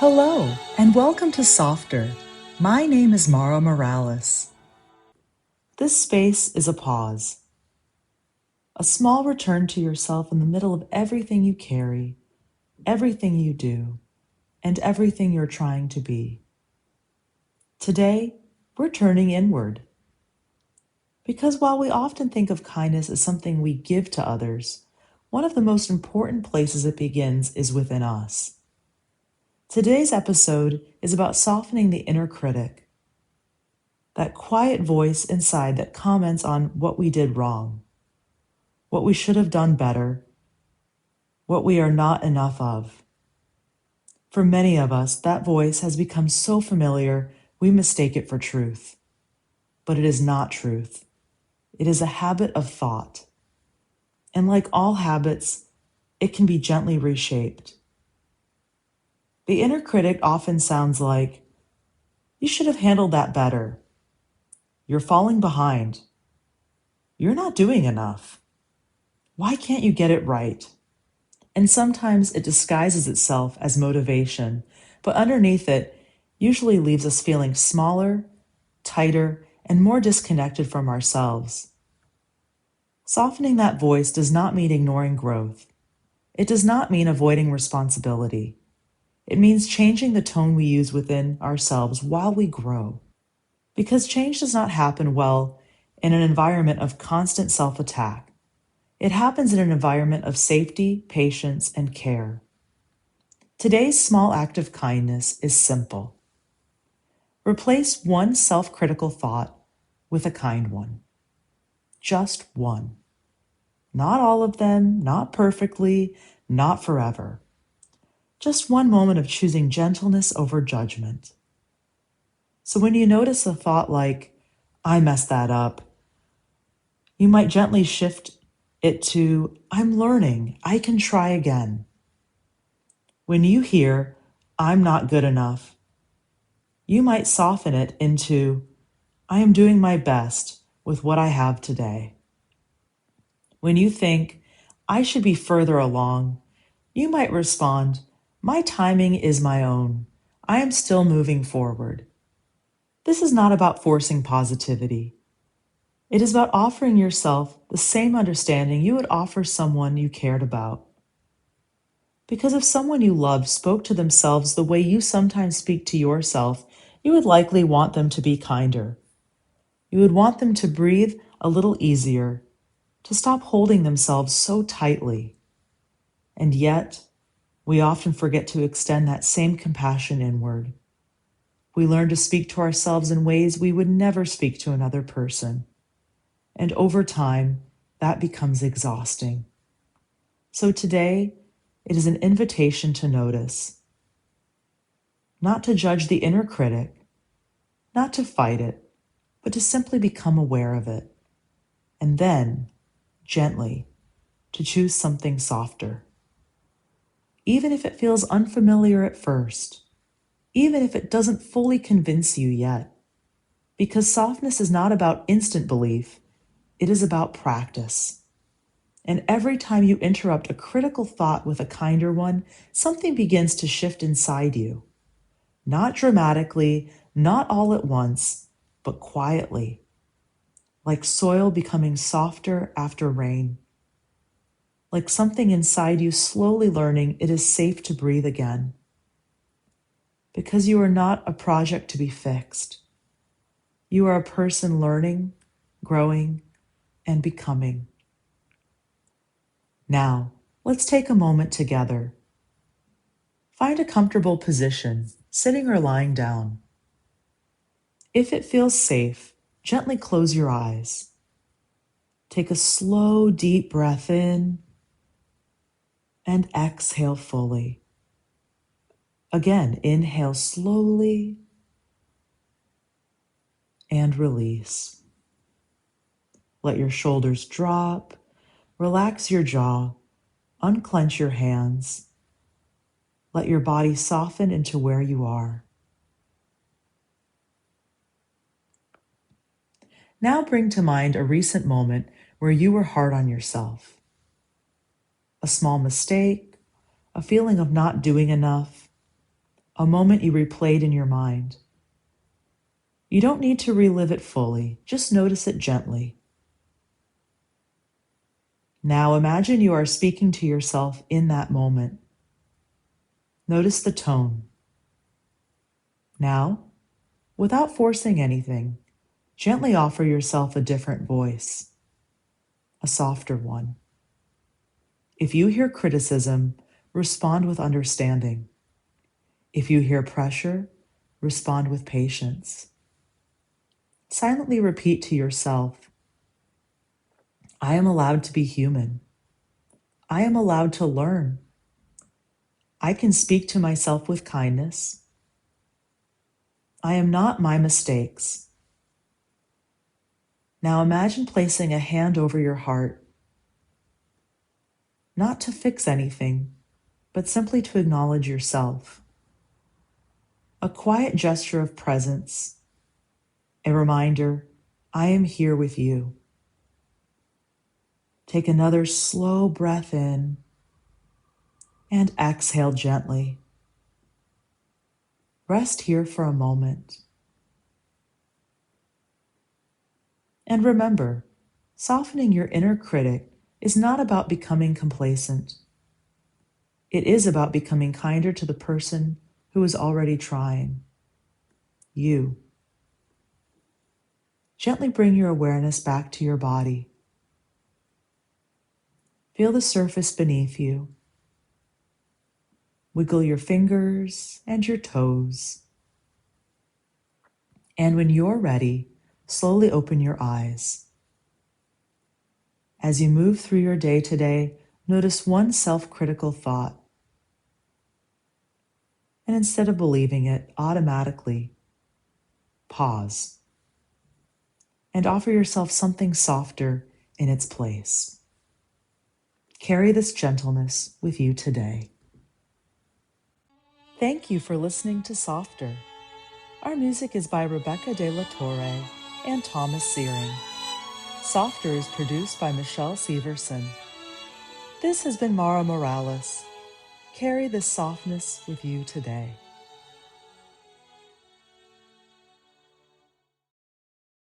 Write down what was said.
Hello, and welcome to Softer. My name is Mara Morales. This space is a pause, a small return to yourself in the middle of everything you carry, everything you do, and everything you're trying to be. Today, we're turning inward. Because while we often think of kindness as something we give to others, one of the most important places it begins is within us. Today's episode is about softening the inner critic, that quiet voice inside that comments on what we did wrong, what we should have done better, what we are not enough of. For many of us, that voice has become so familiar we mistake it for truth. But it is not truth. It is a habit of thought. And like all habits, it can be gently reshaped. The inner critic often sounds like, "You should have handled that better. You're falling behind. You're not doing enough. Why can't you get it right?" And sometimes it disguises itself as motivation, but underneath it usually leaves us feeling smaller, tighter, and more disconnected from ourselves. Softening that voice does not mean ignoring growth. It does not mean avoiding responsibility. It means changing the tone we use within ourselves while we grow. Because change does not happen well in an environment of constant self-attack. It happens in an environment of safety, patience, and care. Today's small act of kindness is simple. Replace one self-critical thought with a kind one. Just one. Not all of them, not perfectly, not forever. Just one moment of choosing gentleness over judgment. So when you notice a thought like, "I messed that up," you might gently shift it to, "I'm learning, I can try again." When you hear, "I'm not good enough," you might soften it into, "I am doing my best with what I have today." When you think, "I should be further along," you might respond, "My timing is my own. I am still moving forward." This is not about forcing positivity. It is about offering yourself the same understanding you would offer someone you cared about. Because if someone you love spoke to themselves the way you sometimes speak to yourself, you would likely want them to be kinder. You would want them to breathe a little easier, to stop holding themselves so tightly. And yet, we often forget to extend that same compassion inward. We learn to speak to ourselves in ways we would never speak to another person. And over time, that becomes exhausting. So today, it is an invitation to notice, not to judge the inner critic, not to fight it, but to simply become aware of it. And then, gently, to choose something softer. Even if it feels unfamiliar at first, even if it doesn't fully convince you yet. Because softness is not about instant belief, it is about practice. And every time you interrupt a critical thought with a kinder one, something begins to shift inside you. Not dramatically, not all at once, but quietly, like soil becoming softer after rain. Like something inside you slowly learning it is safe to breathe again. Because you are not a project to be fixed. You are a person learning, growing, and becoming. Now, let's take a moment together. Find a comfortable position, sitting or lying down. If it feels safe, gently close your eyes. Take a slow, deep breath in and exhale fully. Again, inhale slowly and release. Let your shoulders drop, relax your jaw, unclench your hands. Let your body soften into where you are. Now bring to mind a recent moment where you were hard on yourself. A small mistake, a feeling of not doing enough. a moment you replayed in your mind. You don't need to relive it fully, just notice it gently. Now imagine you are speaking to yourself in that moment. Notice the tone. Now, without forcing anything, gently offer yourself a different voice, a softer one. If you hear criticism, respond with understanding. If you hear pressure, respond with patience. Silently repeat to yourself, I am allowed to be human. I am allowed to learn. I can speak to myself with kindness. I am not my mistakes. Now imagine placing a hand over your heart, not to fix anything, but simply to acknowledge yourself. A quiet gesture of presence, a reminder, I am here with you. Take another slow breath in and exhale gently. Rest here for a moment. And remember, softening your inner critic is not about becoming complacent. It is about becoming kinder to the person who is already trying, you. Gently bring your awareness back to your body. Feel the surface beneath you. Wiggle your fingers and your toes. And when you're ready, slowly open your eyes. As you move through your day today, notice one self-critical thought. And instead of believing it, automatically pause and offer yourself something softer in its place. Carry this gentleness with you today. Thank you for listening to Softer. Our music is by Rebecca de la Torre and Thomas Searing. Softer is produced by Michelle Severson. This has been Mara Morales. Carry this softness with you today.